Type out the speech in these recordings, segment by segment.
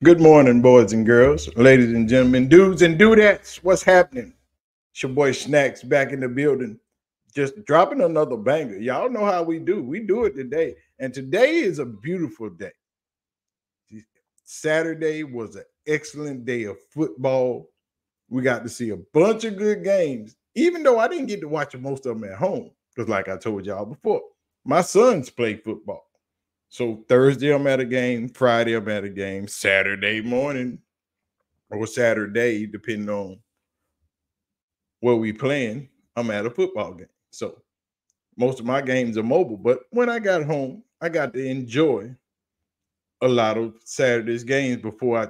Good morning, boys and girls, ladies and gentlemen, dudes and dudettes. What's happening? It's your boy Snacks back in the building, just dropping another banger. Y'all know how we do. We do it today. And today is a beautiful day. Saturday was an excellent day of football. We got to see a bunch of good games, even though I didn't get to watch most of them at home. Because, like I told y'all before, my sons play football. So Thursday I'm at a game, Friday I'm at a game, Saturday morning or Saturday, depending on where we playing, I'm at a football game. So most of my games are mobile, but when I got home, I got to enjoy a lot of Saturday's games before I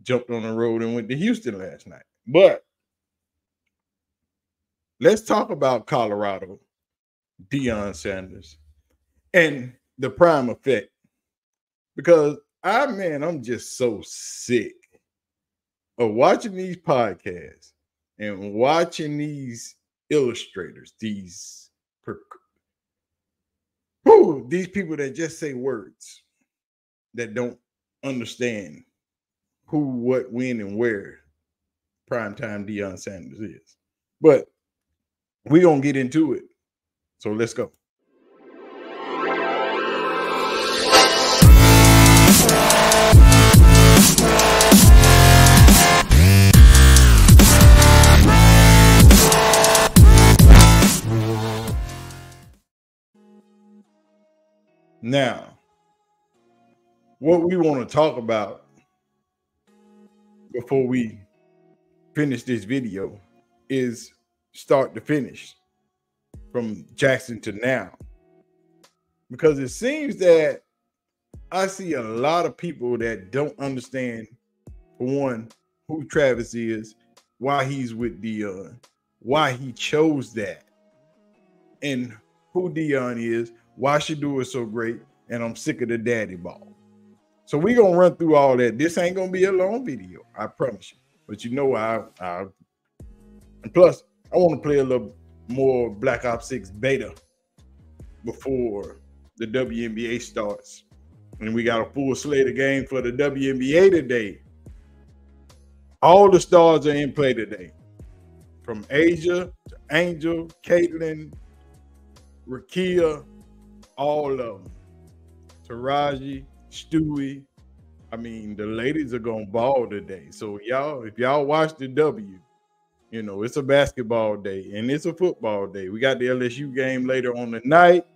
jumped on the road and went to Houston last night. But let's talk about Colorado, Deion Sanders, and the prime effect. Because I'm just so sick of watching these podcasts and watching these illustrators, these people that just say words that don't understand who, what, when, and where primetime Deion Sanders is. But we're going to get into it. So let's go. Now, what we want to talk about before we finish this video is start to finish from Jackson to now. Because it seems that I see a lot of people that don't understand, for one, who Travis is, why he's with Deion, why he chose that, and who Deion is, why Shador is so great, and I'm sick of the daddy ball. So we're going to run through all that. This ain't going to be a long video, I promise you. But you know, and plus, I want to play a little more Black Ops 6 beta before the WNBA starts. And we got a full slate of games for the WNBA today. All the stars are in play today. From Asia to Angel, Caitlin, Rakia, all of them. Taraji, Stewie. I mean, the ladies are going to ball today. So y'all, if y'all watch the W, you know, it's a basketball day and it's a football day. We got the LSU game later on the night.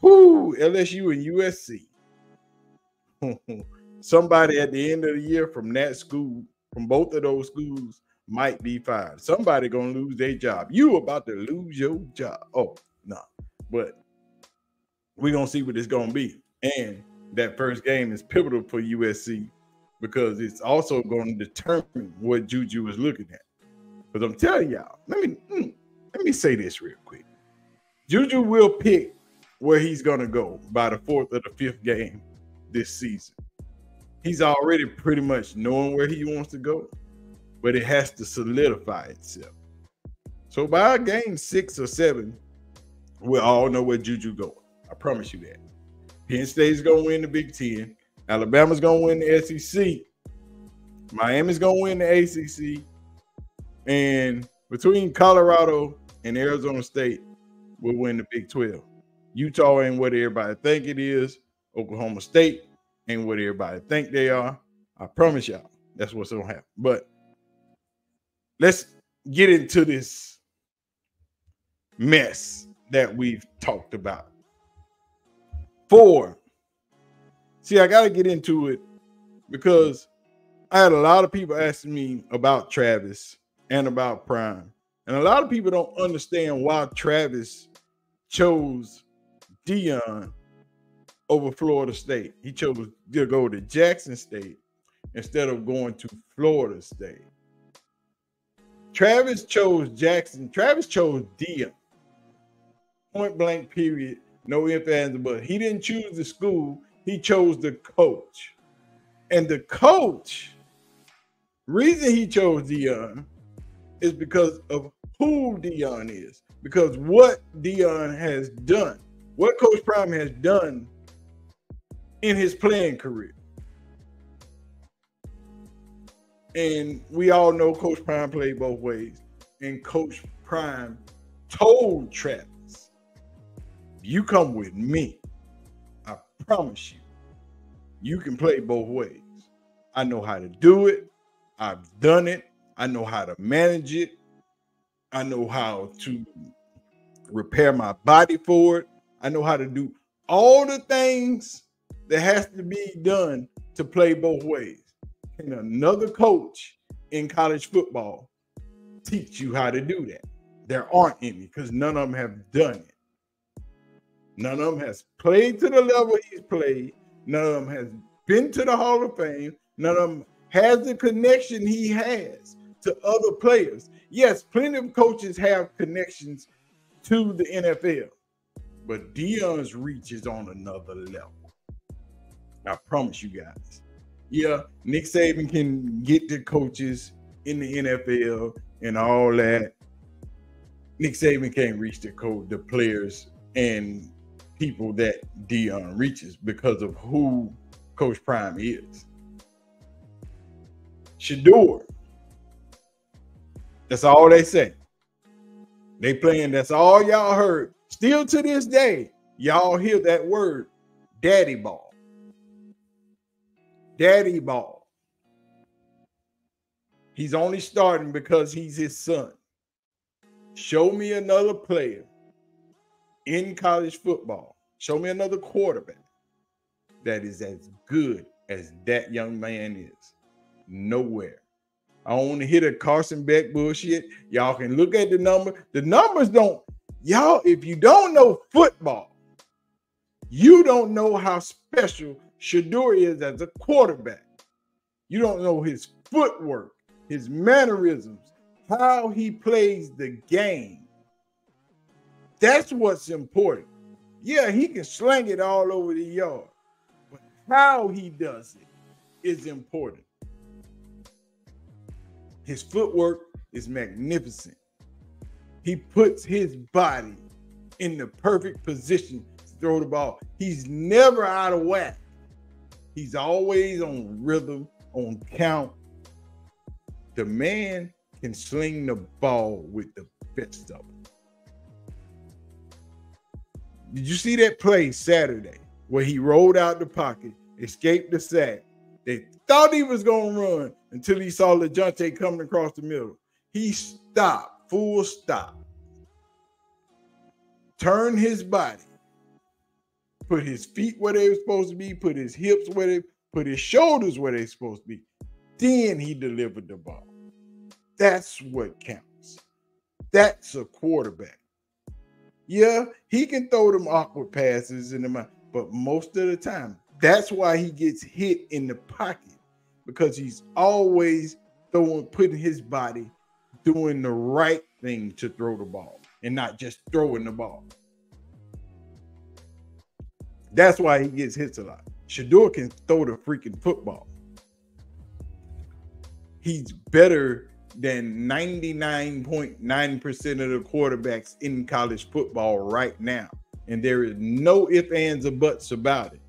Whoo, LSU and USC. Somebody at the end of the year from that school, from both of those schools, might be fired. Somebody going to lose their job. You about to lose your job. Oh, no. But we're going to see what it's going to be. And that first game is pivotal for USC because it's also going to determine what Juju is looking at. Because I'm telling y'all, let me say this real quick. Juju will pick where he's going to go by the fourth or the fifth game this season. He's already pretty much knowing where he wants to go, but it has to solidify itself. So by game 6 or 7, we'll all know where Juju going. I promise you that. Penn State's going to win the Big Ten. Alabama's going to win the SEC. Miami's going to win the ACC. And between Colorado and Arizona State, we'll win the Big 12. Utah ain't what everybody think it is. Oklahoma State ain't what everybody think they are. I promise y'all, that's what's going to happen. But let's get into this mess that we've talked about. See, I got to get into it because I had a lot of people asking me about Travis and about Prime. And a lot of people don't understand why Travis chose Deion over Florida State. He chose to go to Jackson State instead of going to Florida State. Travis chose Jackson. Travis chose Deion. Point blank, period. No ifs, ands, or buts. He didn't choose the school. He chose the coach. And the coach, reason he chose Deion is because of who Deion is. Because what Deion has done, what Coach Prime has done in his playing career. And we all know Coach Prime played both ways. And Coach Prime told Travis, you come with me. I promise you, you can play both ways. I know how to do it. I've done it. I know how to manage it. I know how to repair my body for it. I know how to do all the things that has to be done to play both ways. Can another coach in college football teach you how to do that? There aren't any, because none of them have done it. None of them has played to the level he's played. None of them has been to the Hall of Fame. None of them has the connection he has to other players. Yes, plenty of coaches have connections to the NFL, but Deion's reach is on another level. I promise you guys. Yeah, Nick Saban can get the coaches in the NFL and all that. Nick Saban can't reach the players and people that Deion reaches because of who Coach Prime is. Shedeur. That's all they say. They playing, that's all y'all heard. Still to this day, y'all hear that word, daddy ball. Daddy ball. He's only starting because he's his son. Show me another player in college football. Show me another quarterback that is as good as that young man is. Nowhere. I don't want to hear the Carson Beck bullshit. Y'all can look at the number. The numbers don't. Y'all, if you don't know football, you don't know how special Shedeur is as a quarterback. You don't know his footwork, his mannerisms, how he plays the game. That's what's important. Yeah, he can slang it all over the yard, but how he does it is important. His footwork is magnificent. He puts his body in the perfect position to throw the ball. He's never out of whack. He's always on rhythm, on count. The man can sling the ball with the best of them. Did you see that play Saturday where he rolled out the pocket, escaped the sack? They thought he was going to run until he saw LeJohntay coming across the middle. He stopped, full stop. Turned his body. Put his feet where they were supposed to be. Put his hips where they, put his shoulders where they're supposed to be. Then he delivered the ball. That's what counts. That's a quarterback. Yeah, he can throw them awkward passes in the mouth, but most of the time, that's why he gets hit in the pocket, because he's always putting his body, doing the right thing to throw the ball and not just throwing the ball. That's why he gets hits a lot. Shedeur can throw the freaking football. He's better than 99.9% of the quarterbacks in college football right now. And there is no ifs, ands, or buts about it.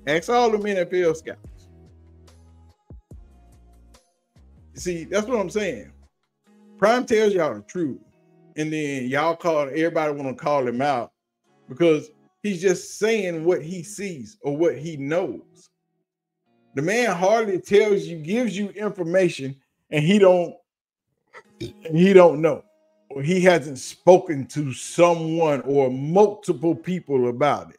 Ask all them NFL scouts. See, that's what I'm saying. Prime tells y'all the truth. And then y'all everybody want to call him out because he's just saying what he sees or what he knows. The man hardly tells you, gives you information, and he don't know, or he hasn't spoken to someone or multiple people about it.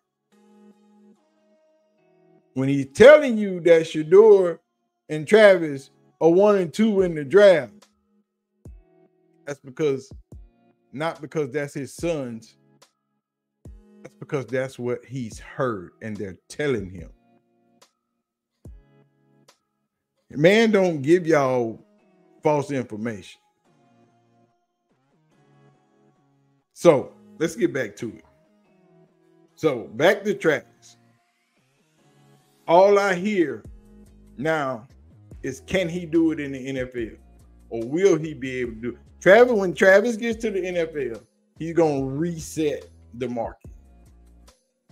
When he's telling you that Shedeur and Travis are 1 and 2 in the draft, that's not because that's his sons. That's because that's what he's heard and they're telling him. Man, don't give y'all false information. So let's get back to it. So back to Travis. All I hear now is, can he do it in the NFL? Or will he be able to do it? When Travis gets to the NFL, he's going to reset the market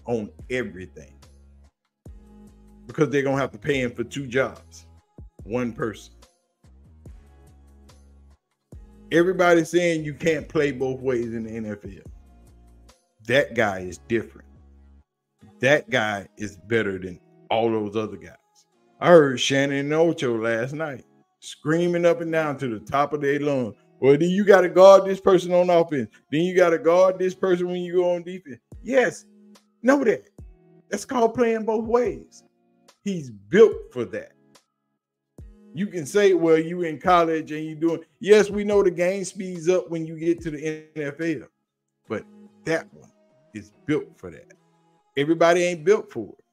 on everything. Because they're going to have to pay him for 2 jobs. One person. Everybody's saying you can't play both ways in the NFL. That guy is different. That guy is better than all those other guys. I heard Shannon and Ocho last night screaming up and down to the top of their lungs. Well, then you got to guard this person on offense. Then you got to guard this person when you go on defense. Yes, know that. That's called playing both ways. He's built for that. You can say, well, you in college and you doing. Yes, we know the game speeds up when you get to the NFL, but that one is built for that. Everybody ain't built for it.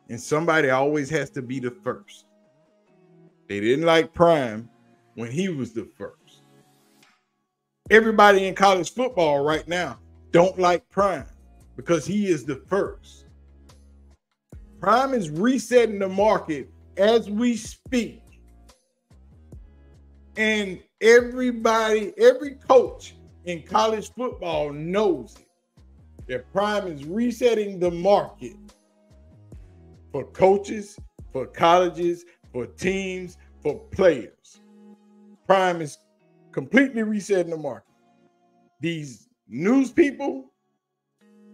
And somebody always has to be the first. They didn't like Prime when he was the first. Everybody in college football right now don't like Prime because he is the first. Prime is resetting the market as we speak. And everybody, every coach in college football knows it. That Prime is resetting the market for coaches, for colleges, for teams, for players. Prime is completely resetting the market. These news people,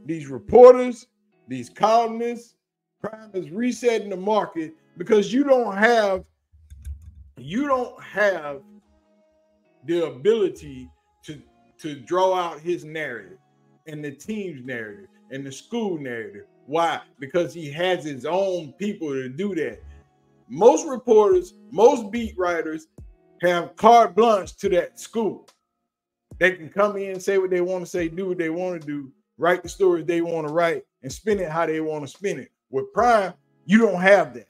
these reporters, these columnists, Prime is resetting the market because you don't have the ability to draw out his narrative and the team's narrative and the school narrative. Why? Because he has his own people to do that. Most reporters, most beat writers have carte blanche to that school. They can come in and say what they want to say, do what they want to do, write the stories they want to write, and spin it how they want to spin it. With Prime, you don't have that.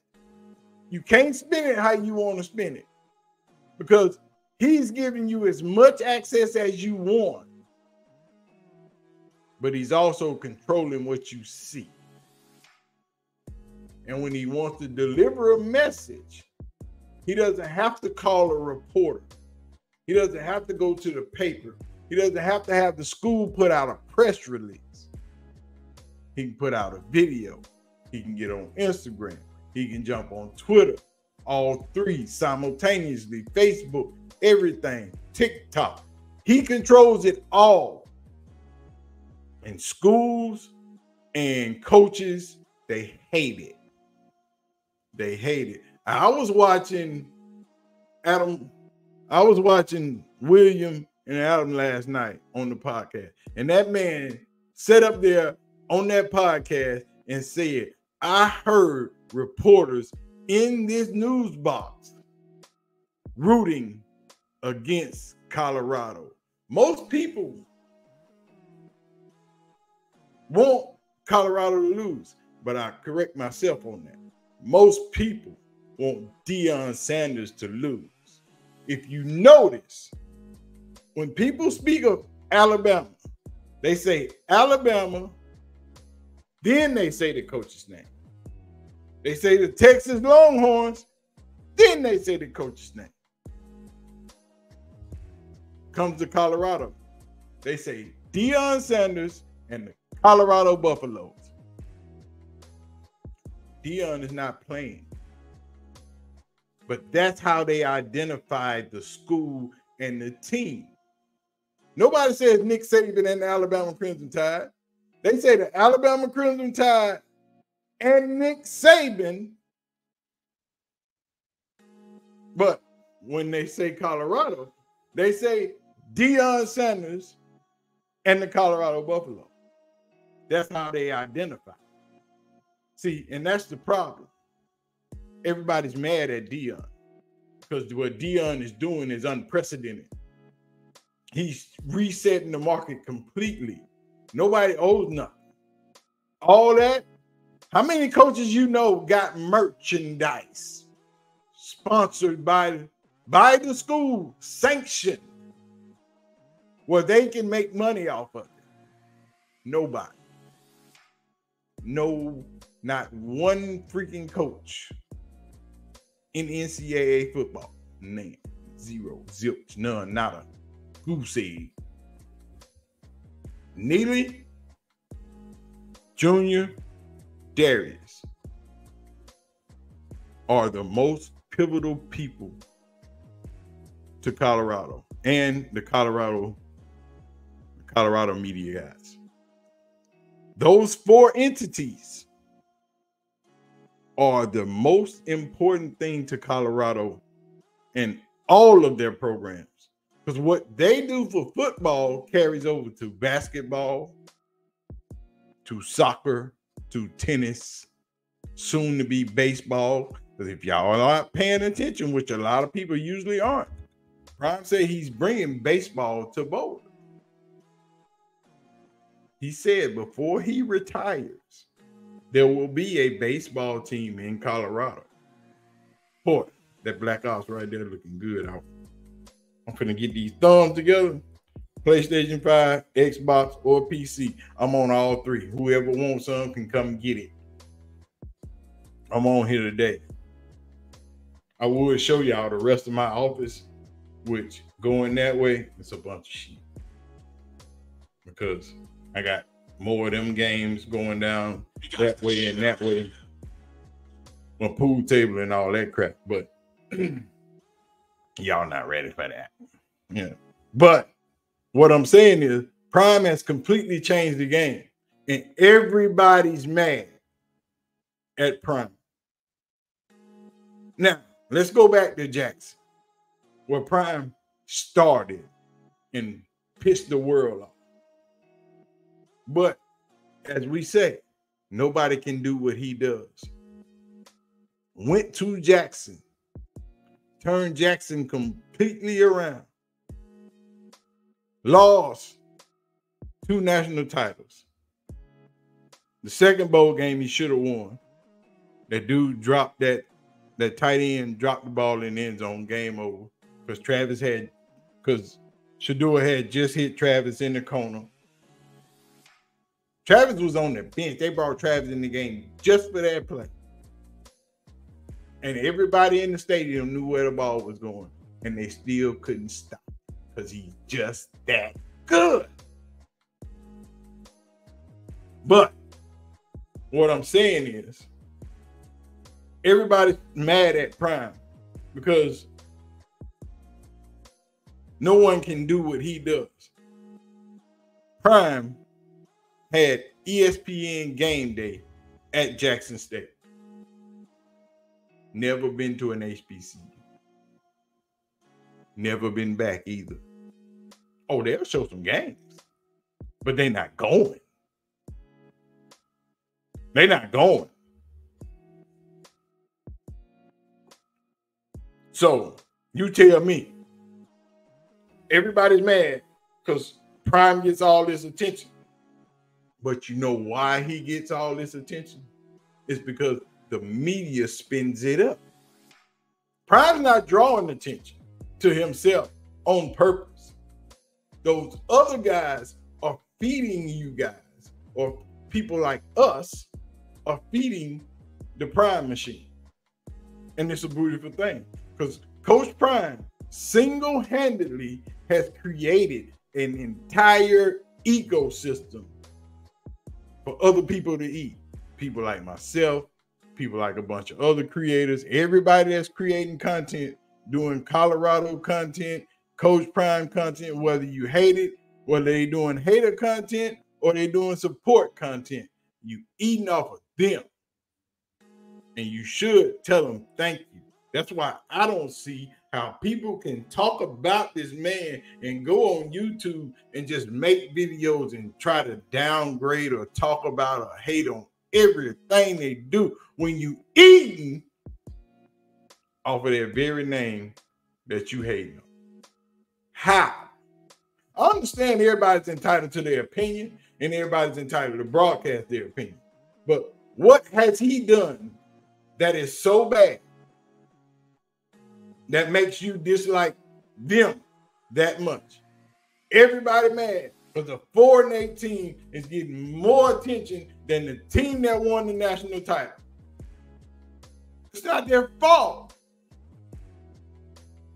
You can't spin it how you want to spin it because he's giving you as much access as you want, but he's also controlling what you see. And when he wants to deliver a message, he doesn't have to call a reporter. He doesn't have to go to the paper. He doesn't have to have the school put out a press release. He can put out a video. He can get on Instagram. He can jump on Twitter, all three simultaneously, Facebook, everything, TikTok. He controls it all. And schools and coaches, they hate it. They hate it. I was watching William and Adam last night on the podcast. And that man sat up there on that podcast and said, I heard reporters in this news box rooting against Colorado. Most people want Colorado to lose, but I correct myself on that. Most people want Deion Sanders to lose. If you notice, when people speak of Alabama, they say Alabama, then they say the coach's name. They say the Texas Longhorns, then they say the coach's name. Comes to Colorado, they say Deion Sanders and the Colorado Buffaloes. Deion is not playing. But that's how they identify the school and the team. Nobody says Nick Saban and the Alabama Crimson Tide. They say the Alabama Crimson Tide and Nick Saban. But when they say Colorado, they say Deion Sanders and the Colorado Buffalo. That's how they identify. See, and that's the problem. Everybody's mad at Deion because what Deion is doing is unprecedented. He's resetting the market completely. Nobody owes nothing. All that. How many coaches you know got merchandise sponsored by the school, sanctioned, where they can make money off of it? Nobody. No, not one freaking coach in NCAA football. None. Zero. Zilch. None. Nada. Goose egg. Neely, Junior, Darius are the most pivotal people to Colorado. and the Colorado media guys. Those 4 entities are the most important thing to Colorado and all of their programs. Because what they do for football carries over to basketball, to soccer, to tennis, soon to be baseball. Because if y'all aren't paying attention, which a lot of people usually aren't, Prime said he's bringing baseball to Boulder. He said before he retires, there will be a baseball team in Colorado. Boy, that Black Ops right there looking good. I'm finna get these thumbs together. PlayStation 5, Xbox, or PC. I'm on all 3. Whoever wants some can come get it. I'm on here today. I would show y'all the rest of my office, which going that way, it's a bunch of shit. Because I got more of them games going down that way and that way. My pool table and all that crap. But y'all not ready for that. Yeah. But what I'm saying is Prime has completely changed the game. And everybody's mad at Prime. Now, let's go back to Jackson, where Prime started and pissed the world off. But as we say, nobody can do what he does. Went to Jackson, turned Jackson completely around, lost 2 national titles. The second bowl game he should have won. That dude dropped that tight end dropped the ball in the end zone, game over. Because Shador had just hit Travis in the corner. Travis was on the bench. They brought Travis in the game just for that play. And everybody in the stadium knew where the ball was going. And they still couldn't stop because he's just that good. But what I'm saying is, everybody's mad at Prime because no one can do what he does. Prime had ESPN Game Day at Jackson State. Never been to an HBCU. Never been back either. Oh, they'll show some games, but they're not going. They're not going. So you tell me, everybody's mad because Prime gets all this attention. But you know why he gets all this attention? It's because the media spins it up. Prime's not drawing attention to himself on purpose. Those other guys are feeding you guys, or people like us are feeding the Prime machine. And it's a beautiful thing because Coach Prime single-handedly has created an entire ecosystem for other people to eat. People like myself, people like a bunch of other creators, everybody that's creating content, doing Colorado content, Coach Prime content, whether you hate it, whether they doing hater content or they doing support content, you eating off of them. And you should tell them thank you. That's why I don't see how people can talk about this man and go on YouTube and just make videos and try to downgrade or talk about or hate on everything they do when you eating off of their very name that you hate on. How? I understand everybody's entitled to their opinion and everybody's entitled to broadcast their opinion. But what has he done that is so bad that makes you dislike them that much? Everybody mad because the 4-8 team is getting more attention than the team that won the national title. It's not their fault.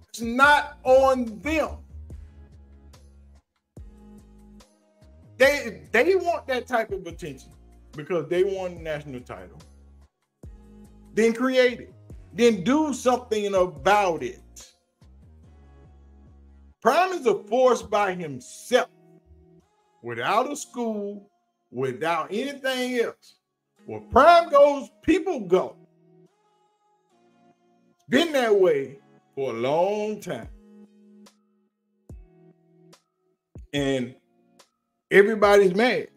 It's not on them. They want that type of attention because they won the national title. Then create it. Then do something about it. Prime is a force by himself, without a school, without anything else. Where Prime goes, people go. It's been that way for a long time. And everybody's mad.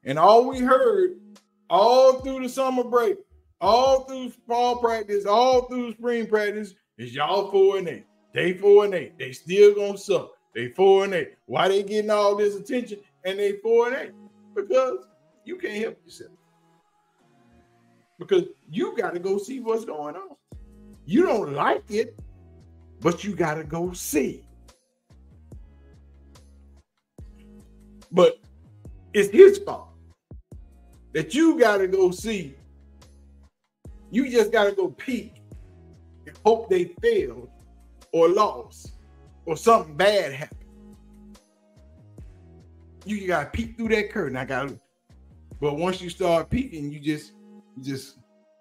And all we heard all through the summer break, all through fall practice, all through spring practice is y'all 4-8. They 4-8. They still gonna suck. They 4-8. Why they getting all this attention and they 4-8? Because you can't help yourself. Because you got to go see what's going on. You don't like it, but you got to go see. But it's his fault that you got to go see. You just got to go peek and hope they failed or lost or something bad happened. You got to peek through that curtain. But once you start peeking, you just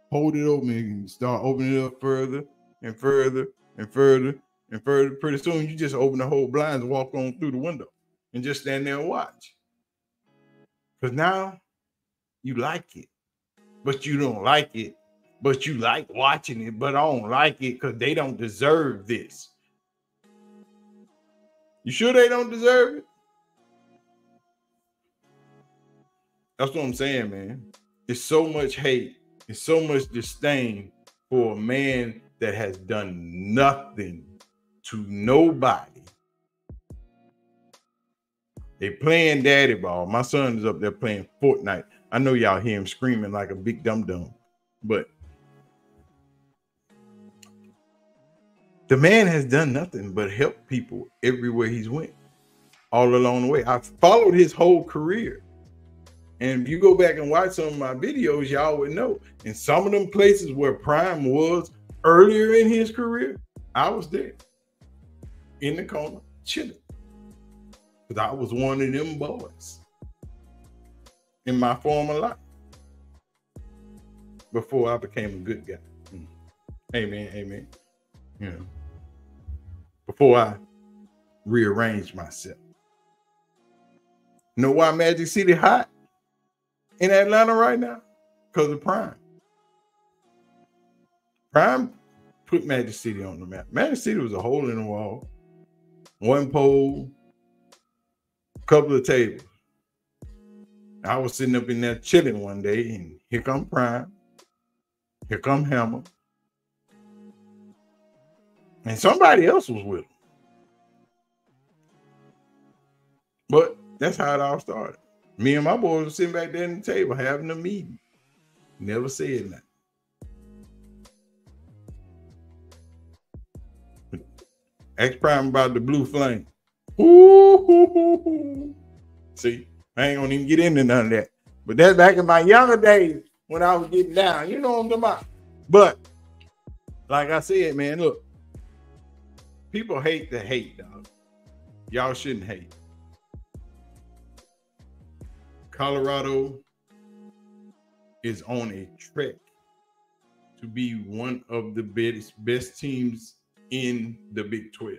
hold it open and start opening it up further and further and further and further. Pretty soon, you just open the whole blinds and walk on through the window and just stand there and watch. Because now you like it, but you don't like it, but you like watching it, but I don't like it because they don't deserve this. You sure they don't deserve it? That's what I'm saying, man. It's so much hate. It's so much disdain for a man that has done nothing to nobody. They playing daddy ball. My son is up there playing Fortnite. I know y'all hear him screaming like a big dum-dum, but the man has done nothing but help people everywhere he's went, all along the way. I've followed his whole career. And if you go back and watch some of my videos, y'all would know. In some of them places where Prime was earlier in his career, I was there in the corner chilling. Because I was one of them boys in my former life before I became a good guy. Amen, amen. You know, before I rearranged myself. You know why Magic City hot in Atlanta right now? Because of Prime. Prime put Magic City on the map. Magic City was a hole in the wall, one pole, a couple of tables. I was sitting up in there chilling one day, and here come Prime, here come Hammer, and somebody else was with him. But that's how it all started. Me and my boys were sitting back there at the table having a meeting. Never said nothing. Ask Prime about the blue flame. Ooh. See, I ain't gonna even get into none of that. But that's back in my younger days when I was getting down. You know what I'm talking about. But like I said, man, look, people hate to hate, dog. Y'all shouldn't hate. Colorado is on a trek to be one of the best teams in the Big 12.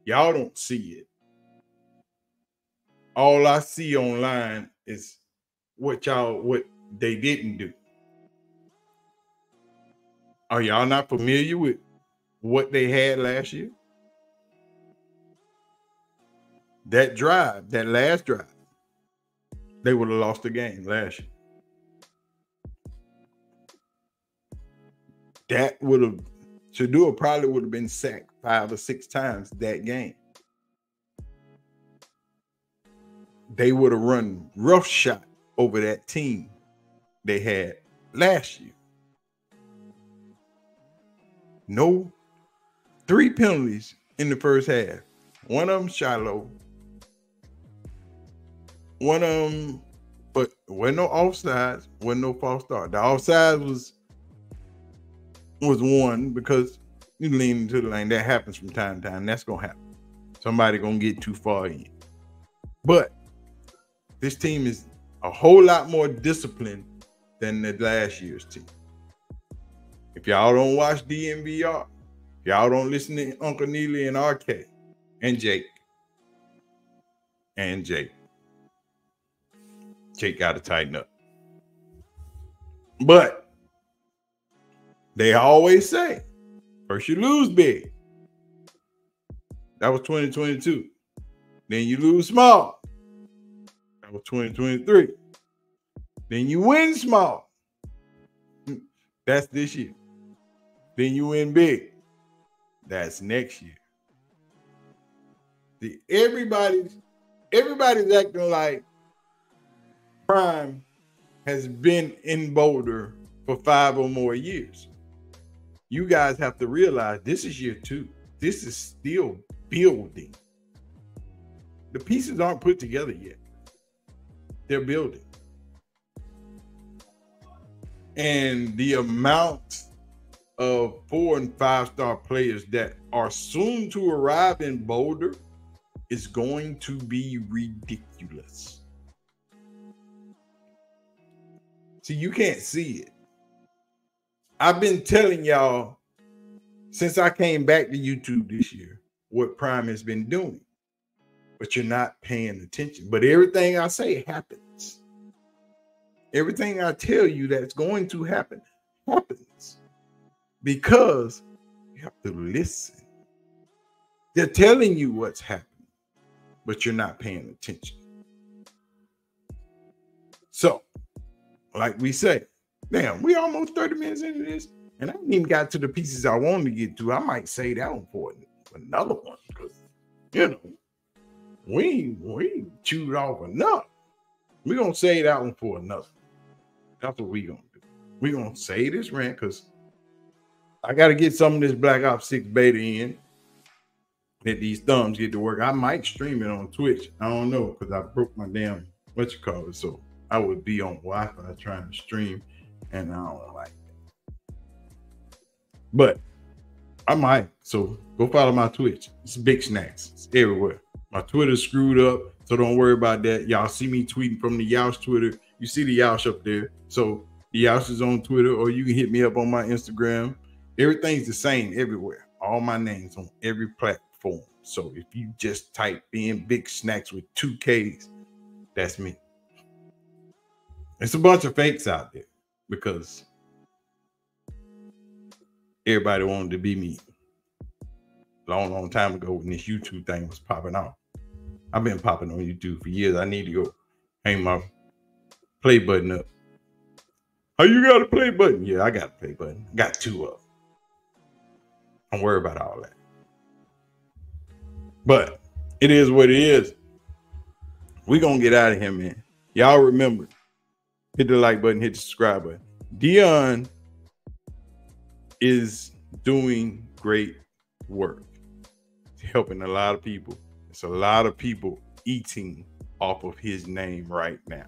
Y'all don't see it. All I see online is what they didn't do. Are y'all not familiar with what they had last year? That drive, that last drive, they would have lost the game last year. That would have, Shadua probably would have been sacked 5 or 6 times that game. They would have run roughshod over that team they had last year. No, 3 penalties in the first half. One of them shallow. One of them, but wasn't no offsides, wasn't no false start. The offsides was one because you lean into the lane. That happens from time to time. That's gonna happen. Somebody gonna get too far in. But this team is a whole lot more disciplined than the last year's team. If y'all don't watch DMVR, y'all don't listen to Uncle Neely and RK and Jake and Jake. Jake got to tighten up. But they always say, first you lose big. That was 2022. Then you lose small. That was 2023. Then you win small. That's this year. Then you win big. That's next year. Everybody's acting like Prime has been in Boulder for 5 or more years. You guys have to realize this is year 2. This is still building. The pieces aren't put together yet. They're building. And the amount of 4- and 5-star players that are soon to arrive in Boulder is going to be ridiculous. See, you can't see it. I've been telling y'all since I came back to YouTube this year what Prime has been doing, but you're not paying attention. But everything I say happens. Everything I tell you that's going to happen happens because you have to listen. They're telling you what's happening, but you're not paying attention. So, like we say, damn, we almost 30 minutes into this, and I haven't even got to the pieces I wanted to get to. I might say that one for another one because, you know, we chewed off enough. We're going to say that one for another. That's what we're going to do. We're going to say this rant because I got to get some of this Black Ops 6 beta in. Let these thumbs get to work. I might stream it on Twitch. I don't know because I broke my damn, so I would be on Wi-Fi trying to stream, and I don't like it. But I might. So go follow my Twitch. It's Big Snacks. It's everywhere. My Twitter's screwed up, so don't worry about that. Y'all see me tweeting from the Yoush Twitter. You see the Yoush up there. So the Yoush is on Twitter, or you can hit me up on my Instagram. Everything's the same everywhere. All my names on every platform. So if you just type in Big Snacks with 2 Ks, that's me. It's a bunch of fakes out there because everybody wanted to be me. Long time ago when this YouTube thing was popping off. I've been popping on YouTube for years. I need to go hang my play button up. Oh, you got a play button? Yeah, I got a play button. I got 2 of them. Don't worry about all that. But it is what it is. We're going to get out of here, man. Y'all remember, hit the like button, hit the subscribe button. Deion is doing great work. It's helping a lot of people. It's a lot of people eating off of his name right now.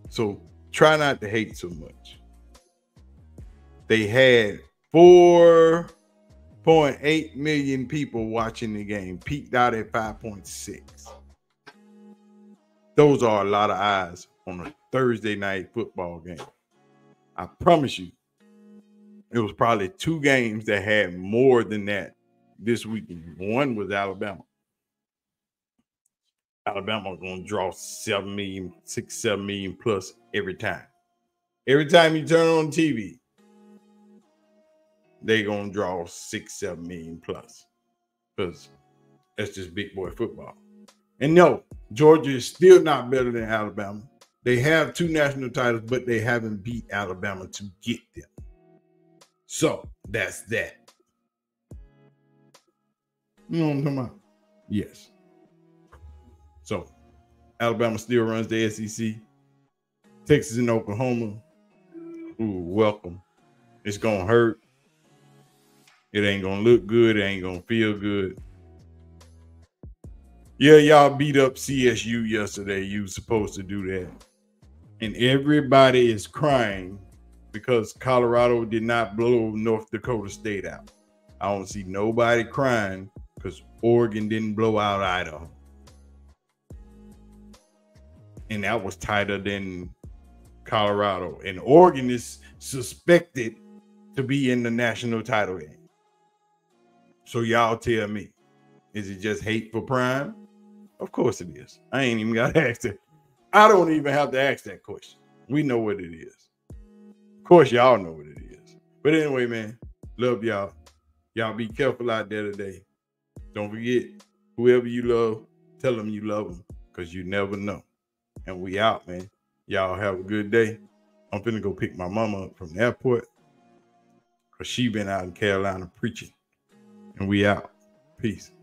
So try not to hate so much. They had 4.8 million people watching the game, peaked out at 5.6. Those are a lot of eyes on a Thursday night football game. I promise you, it was probably 2 games that had more than that this weekend. One was Alabama. Alabama was going to draw 7 million, 6, 7 million plus every time. Every time you turn on TV, they're going to draw 6, 7 million plus because that's just big boy football. And no, Georgia is still not better than Alabama. They have 2 national titles, but they haven't beat Alabama to get them. So that's that. You know what I'm talking about? Yes. So Alabama still runs the SEC. Texas and Oklahoma. Ooh, welcome. It's going to hurt. It ain't going to look good. It ain't going to feel good. Yeah, y'all beat up CSU yesterday. You were supposed to do that. And everybody is crying because Colorado did not blow North Dakota State out. I don't see nobody crying because Oregon didn't blow out Idaho. And that was tighter than Colorado. And Oregon is suspected to be in the national title game. So y'all tell me, is it just hate for Prime? Of course it is. I ain't even got to ask that. I don't even have to ask that question. We know what it is. Of course, y'all know what it is. But anyway, man, love y'all. Y'all be careful out there today. Don't forget, whoever you love, tell them you love them, because you never know. And we out, man. Y'all have a good day. I'm finna go pick my mama up from the airport, because she been out in Carolina preaching. And we out. Peace.